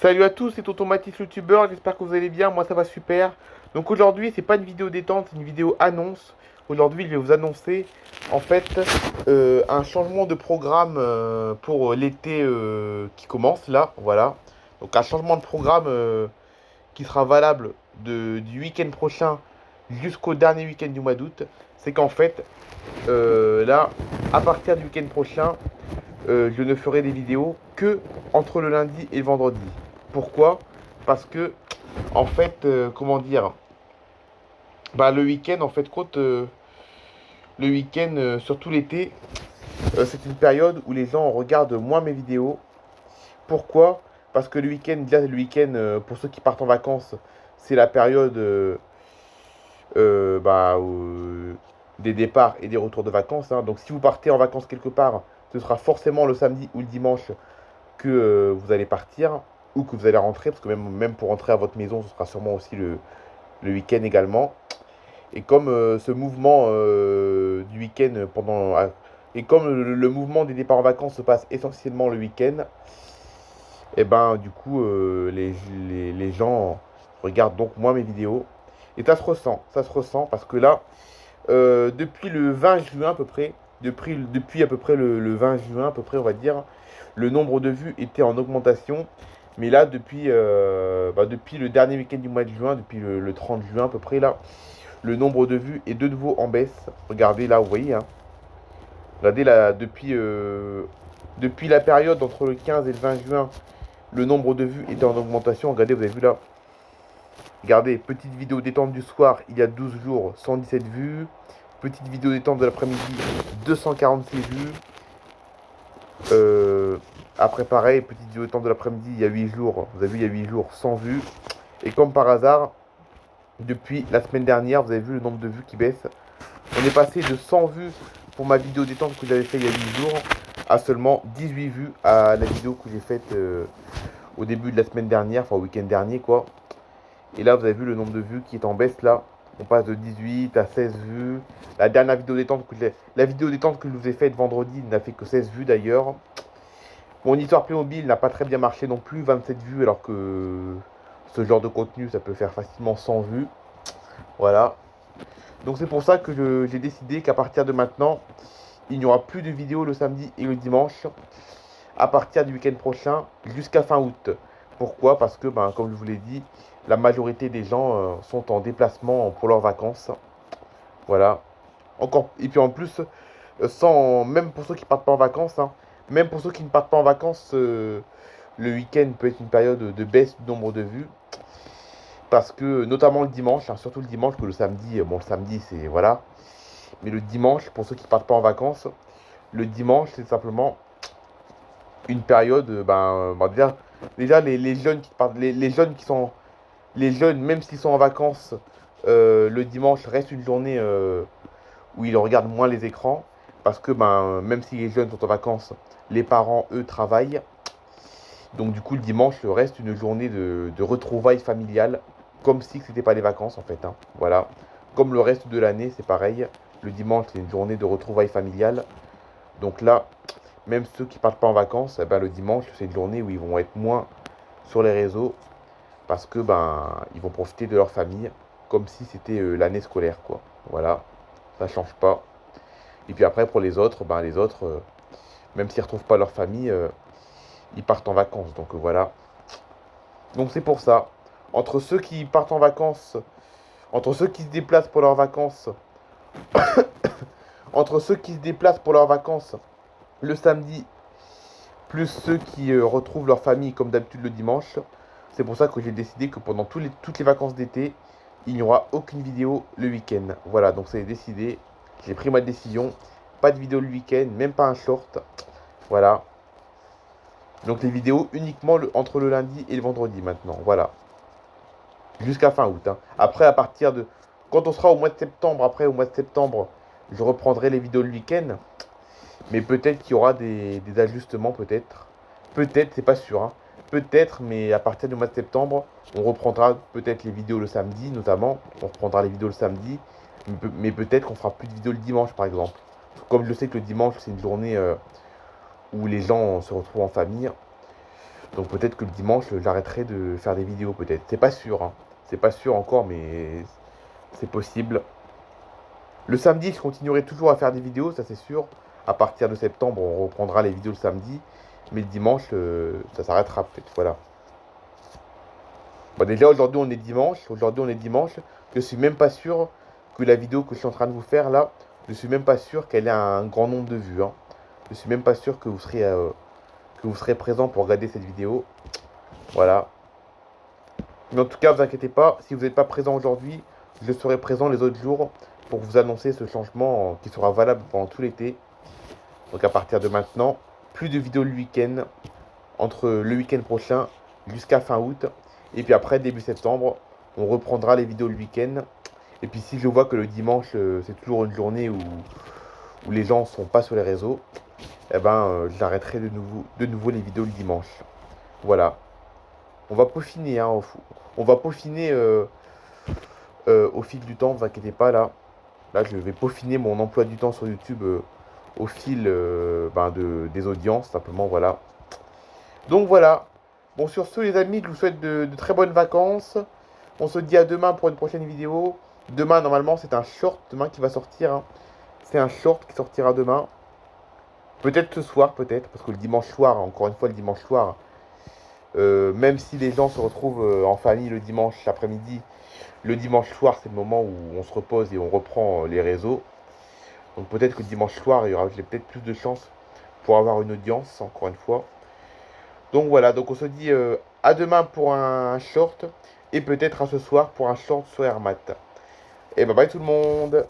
Salut à tous, c'est Tonton Mathis youtubeur, j'espère que vous allez bien, moi ça va super. Donc aujourd'hui c'est pas une vidéo détente, c'est une vidéo annonce. Aujourd'hui je vais vous annoncer en fait un changement de programme pour l'été qui commence là, voilà. Donc un changement de programme qui sera valable du week-end prochain jusqu'au dernier week-end du mois d'août. C'est qu'en fait là, à partir du week-end prochain, je ne ferai des vidéos que entre le lundi et le vendredi. Pourquoi? Parce que, en fait, comment dire, bah, le week-end, en fait, le week-end, surtout l'été, c'est une période où les gens regardent moins mes vidéos. Pourquoi? Parce que le week-end, déjà, le week-end, pour ceux qui partent en vacances, c'est la période des départs et des retours de vacances, hein. Donc, si vous partez en vacances quelque part, ce sera forcément le samedi ou le dimanche que vous allez partir ou que vous allez rentrer, parce que même pour rentrer à votre maison, ce sera sûrement aussi le week-end également. Et comme ce mouvement du week-end et comme le mouvement des départs en vacances se passe essentiellement le week-end, et ben du coup les gens regardent donc moins mes vidéos. Et ça se ressent parce que là, depuis le 20 juin à peu près, depuis à peu près le 20 juin à peu près on va dire, le nombre de vues était en augmentation. Mais là, depuis le dernier week-end du mois de juin, depuis le 30 juin à peu près, là, le nombre de vues est de nouveau en baisse. Regardez là, vous voyez, hein. Regardez là, depuis la période entre le 15 et le 20 juin, le nombre de vues était en augmentation. Regardez, vous avez vu là. Regardez, petite vidéo détente du soir, il y a 12 jours, 117 vues. Petite vidéo détente de l'après-midi, 246 vues. Après, pareil, petite vidéo détente de l'après-midi, il y a 8 jours. Vous avez vu, il y a 8 jours, 100 vues. Et comme par hasard, depuis la semaine dernière, vous avez vu le nombre de vues qui baisse. On est passé de 100 vues pour ma vidéo détente que j'avais fait il y a 8 jours à seulement 18 vues à la vidéo que j'ai faite au début de la semaine dernière, enfin au week-end dernier quoi. Et là, vous avez vu le nombre de vues qui est en baisse là. On passe de 18 à 16 vues. La dernière vidéo détente la vidéo détente que je vous ai faite vendredi n'a fait que 16 vues d'ailleurs. Mon histoire Playmobil n'a pas très bien marché non plus, 27 vues, alors que ce genre de contenu, ça peut faire facilement 100 vues. Voilà. Donc c'est pour ça que j'ai décidé qu'à partir de maintenant, il n'y aura plus de vidéos le samedi et le dimanche, à partir du week-end prochain jusqu'à fin août. Pourquoi? Parce que, ben, comme je vous l'ai dit, la majorité des gens sont en déplacement pour leurs vacances. Voilà. Et puis en plus, même pour ceux qui partent pas en vacances, hein, même pour ceux qui ne partent pas en vacances, le week-end peut être une période de baisse du nombre de vues. Parce que, notamment le dimanche, hein, surtout le dimanche, que le samedi, bon, le samedi, c'est, voilà. Mais le dimanche, pour ceux qui partent pas en vacances, le dimanche, c'est simplement une période, déjà les jeunes qui partent, les jeunes qui sont, les jeunes, même s'ils sont en vacances, le dimanche reste une journée où ils regardent moins les écrans. Parce que, même si les jeunes sont en vacances, les parents, eux, travaillent. Donc, du coup, le dimanche reste une journée de retrouvailles familiales, comme si ce n'était pas les vacances, en fait, hein. Voilà. Comme le reste de l'année, c'est pareil. Le dimanche, c'est une journée de retrouvailles familiales. Donc là, même ceux qui partent pas en vacances, eh ben, le dimanche, c'est une journée où ils vont être moins sur les réseaux parce que ils vont profiter de leur famille comme si c'était l'année scolaire, quoi. Voilà, ça change pas. Et puis après, pour les autres, même s'ils retrouvent pas leur famille, ils partent en vacances. Donc voilà. Donc c'est pour ça. Entre ceux qui partent en vacances, entre ceux qui se déplacent pour leurs vacances, entre ceux qui se déplacent pour leurs vacances le samedi, plus ceux qui retrouvent leur famille comme d'habitude le dimanche. C'est pour ça que j'ai décidé que pendant toutes les vacances d'été, il n'y aura aucune vidéo le week-end. Voilà, donc c'est décidé. J'ai pris ma décision. Pas de vidéo le week-end, même pas un short. Voilà. Donc les vidéos uniquement entre le lundi et le vendredi maintenant. Voilà. Jusqu'à fin août, hein. Après, à partir de... Quand on sera au mois de septembre, après au mois de septembre, je reprendrai les vidéos le week-end. Mais peut-être qu'il y aura des ajustements, peut-être. Peut-être, c'est pas sûr, hein. Peut-être, mais à partir du mois de septembre, on reprendra peut-être les vidéos le samedi, notamment. On reprendra les vidéos le samedi. Mais peut-être qu'on fera plus de vidéos le dimanche, par exemple. Comme je sais que le dimanche, c'est une journée où les gens se retrouvent en famille. Donc peut-être que le dimanche, j'arrêterai de faire des vidéos, peut-être. C'est pas sûr, hein. C'est pas sûr encore, mais c'est possible. Le samedi, je continuerai toujours à faire des vidéos, ça c'est sûr. À partir de septembre, on reprendra les vidéos le samedi. Mais le dimanche, ça s'arrêtera peut-être. Voilà. Bon, déjà, aujourd'hui, on est dimanche. Aujourd'hui, on est dimanche. Je suis même pas sûr que la vidéo que je suis en train de vous faire là, je suis même pas sûr qu'elle ait un grand nombre de vues, hein. Je suis même pas sûr que vous serez présent pour regarder cette vidéo. Voilà. Mais en tout cas, vous inquiétez pas, si vous n'êtes pas présent aujourd'hui, je serai présent les autres jours pour vous annoncer ce changement qui sera valable pendant tout l'été. Donc à partir de maintenant, plus de vidéos le week-end, entre le week-end prochain jusqu'à fin août. Et puis après, début septembre, on reprendra les vidéos le week-end. Et puis si je vois que le dimanche, c'est toujours une journée où les gens ne sont pas sur les réseaux, eh ben, j'arrêterai de nouveau les vidéos le dimanche. Voilà. On va peaufiner, hein, on va peaufiner au fil du temps, ne vous inquiétez pas là. Là, je vais peaufiner mon emploi du temps sur YouTube au fil des audiences, simplement, voilà. Donc voilà. Bon, sur ce, les amis, je vous souhaite de très bonnes vacances. On se dit à demain pour une prochaine vidéo. Demain, normalement, c'est un short demain qui va sortir, hein. C'est un short qui sortira demain. Peut-être ce soir, peut-être, parce que le dimanche soir, encore une fois, le dimanche soir, même si les gens se retrouvent en famille le dimanche après-midi, le dimanche soir, c'est le moment où on se repose et on reprend les réseaux. Donc peut-être que le dimanche soir, il y aura peut-être plus de chances pour avoir une audience, encore une fois. Donc voilà, donc on se dit à demain pour un short et peut-être à ce soir pour un short sur Airmat. Et bye bye tout le monde!